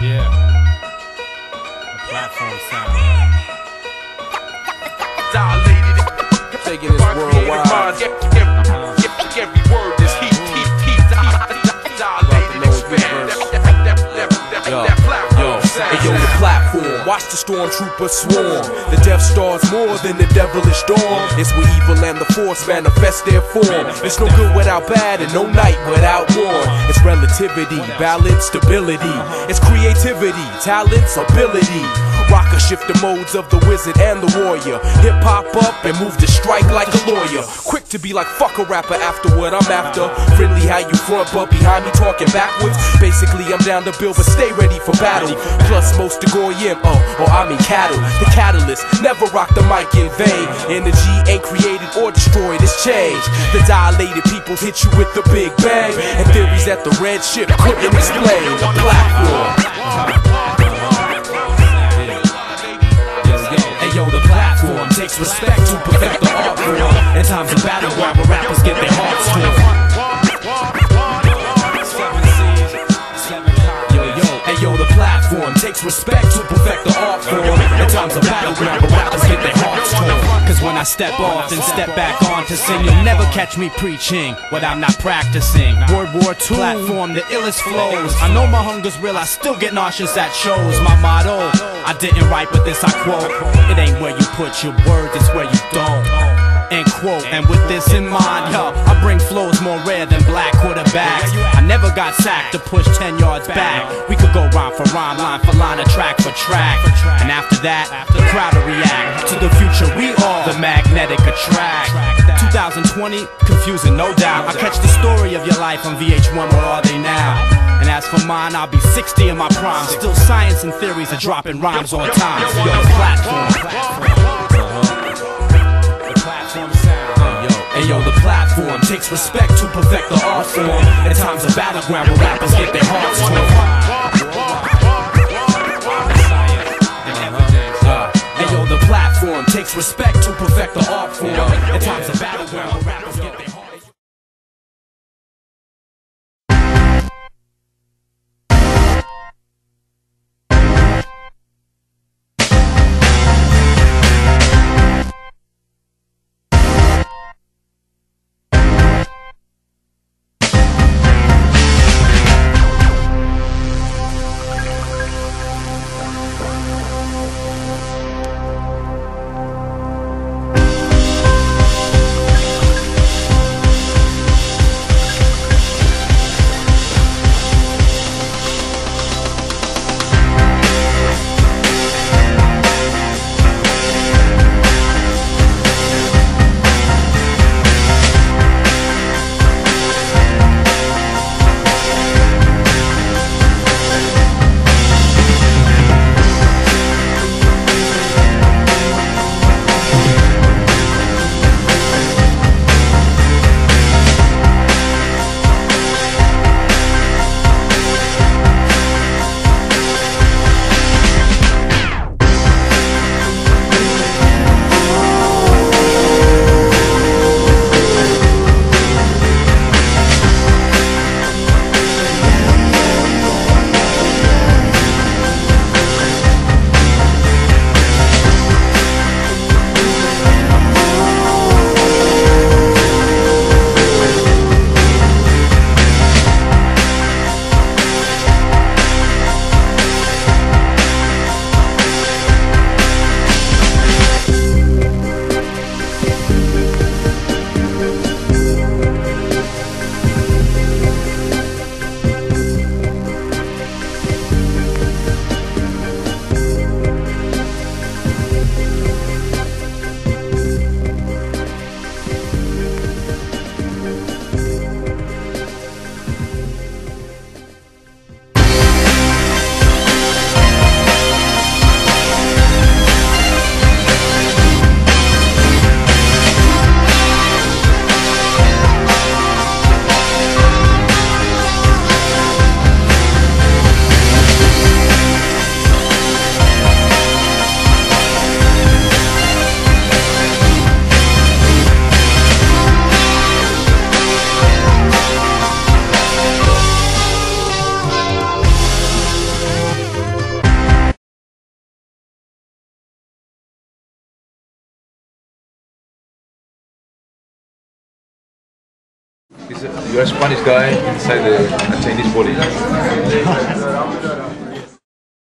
Yeah. The platform sound. Dilated. Taking this worldwide. Every word is heat. Dilated. Expand. That platform sound. Hey yo, the platform. Watch the stormtroopers swarm. The Death Star's more than the devilish dawn. It's where evil and the Force manifest their form. It's no good without bad and no night without war. It's relativity, balance, stability. It's creativity, talents, ability. Rocker shift the modes of the wizard and the warrior. Hip hop up and move to strike like a lawyer. Quick to be like fuck a rapper after what I'm after. Friendly how you front but behind me talking backwards. Basically I'm down to build but stay ready for battle. Plus most to Goyim, or I mean cattle. The catalyst, never rock the mic in vain. Energy ain't created or destroyed, it's changed. The dilated people hit you with the big bang. And theories that the red ship couldn't explain. The platform. Yo, the platform takes respect to perfect the art form. In times of battle, where rappers get their hearts torn. Yo, the platform takes respect to perfect the art form. In times of battleground, where rappers get their hearts torn. Cause when I step off and step back on to sing, you'll never catch me preaching what I'm not practicing. World War II, platform, the illest flows. I know my hunger's real, I still get nauseous at shows. My motto, I didn't write but this I quote. It ain't where you put your words, it's where you don't. End quote. And with this in mind, yo, I bring flows more rare than black quarterbacks. I never got sacked to push 10 yards back. We could go rhyme for rhyme, line for line, or track for track. And after that, the crowd will react to the future we are, the magnetic attract. 2020, confusing no doubt. I catch the story of your life on VH1, where are they now? And as for mine, I'll be 60 in my prime. Still science and theories are dropping rhymes on time. Yo, the platform. And yo, the platform takes respect to perfect the art form. In times of battleground, where rappers get their hearts torn. And yo, the platform takes respect to perfect the art form. In times of battleground, where rappers get their hearts torn. You're a Spanish guy inside a Chinese body.